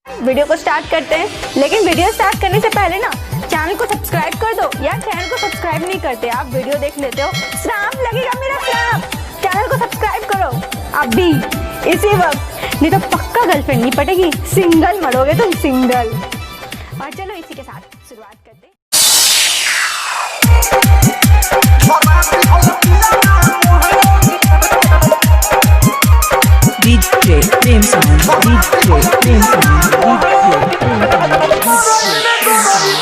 Video को start करते हैं, लेकिन वीडियो स्टार्ट करने से पहले ना चैनल को सब्सक्राइब कर दो। यार चैनल को सब्सक्राइब नहीं करते, आप वीडियो देख लेते हो, श्राप लगेगा मेरा श्राप। चैनल को सब्सक्राइब करो अभी इसी वक्त, नहीं तो पक्का गर्लफ्रेंड नहीं पटेगी, सिंगल मरोगे तुम सिंगल। और चलो इसी के साथ शुरुआत करते हैं। DJ Prem Sound, DJ Prem Sound, DJ Prem Sound.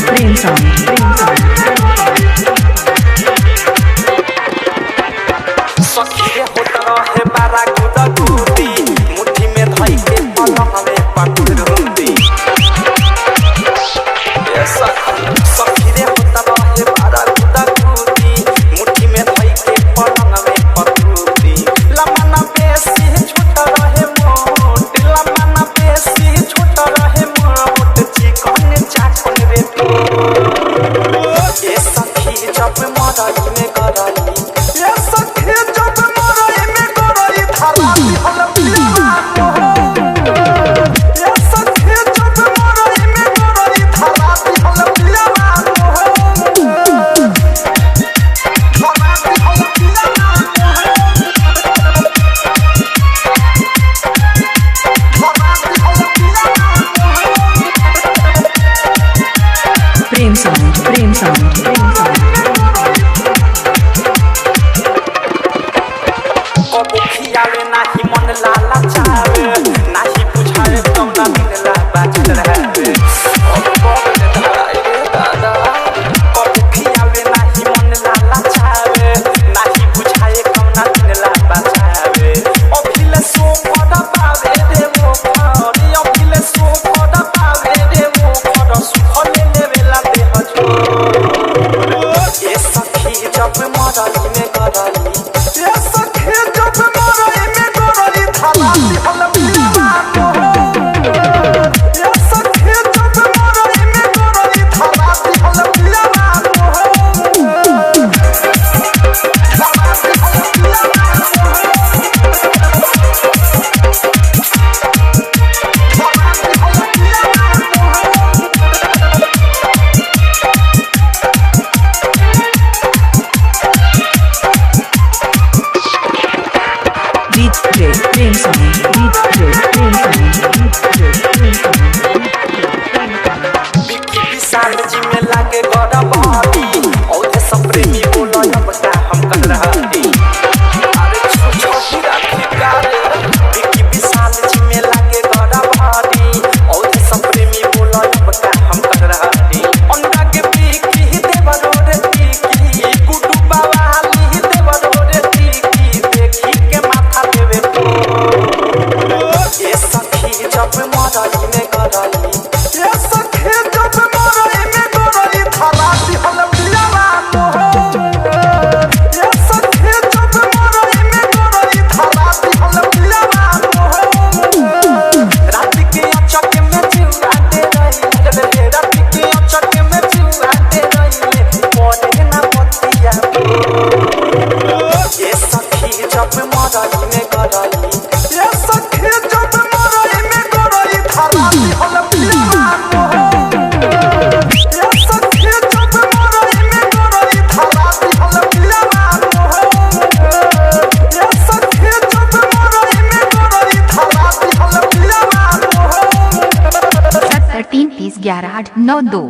Prem Sound. सखी होता रहे बारा गुदा गुदी, मुट्ठी में धई के पलंग में पकड़ रुंदी। सखी रे होता रहे बारा गुदा गुदी, मुट्ठी में धई के पलंग में पकड़ रुंदी। लमना बेसी छोटा रहे मोट, लमना बेसी छोटा रहे मोट, चिकन चाकन रे ये सखी जब मरई में करई, ये सखी जब मरई में करई धारा दिहल पिया ये सखी जब मरई में करई धारा दिहल पिया Prem Sound, Prem Sound, Prem Sound. कबू खियावे नाही मन लाला चावे, नाही बुझावे कौना दिन ला बाजत रहे। दादा कबू खियावे नाही मन लाला चावे, नाही बुझावे कौना दिन ला बाजावे। अभिले सो पड़ा पावे रे वो खरी, अभिले सो पड़ा पावे रे वो खर, सुखले लेवेला देह जो। ये सखी जब मरई में करई, ये सखी जब मरई में करई धारा दिहल पिया ये सखी जब मरई में करई धारा दिहल पिया DJ Prem Sound, DJ Prem Sound, DJ Prem Sound. Bikki विशाल जी में लागे गड़ा बॉडी, औधे सब प्रेमी बोलो अब का हम कर रहती। अरे छोटी राखी गारे, बिक्की विशाल जी में लागे गड़ा बॉडी, औधे सब प्रेमी बोलो अब का हम कर रहती। अंडा के बिक्की देवरो रे बिक्की, गुड्डू बावाली देवरो रे बिक्की, देखी के माथा देवे ये सखी जब मरई में करई, ये सखी जब मरई में करई धारा दिहल पिया ये सखी जब मरई में करई धारा दिहल पिया रात के अचक मरई में गरई ये सखी जब मरई में गरई धरा दिहल पियावा ये सखी जब मरई में गरई धरा दिहल पियावा ये सखी जब मरई में गरई धरा दिहल पियावा 13 30 11 8 9 2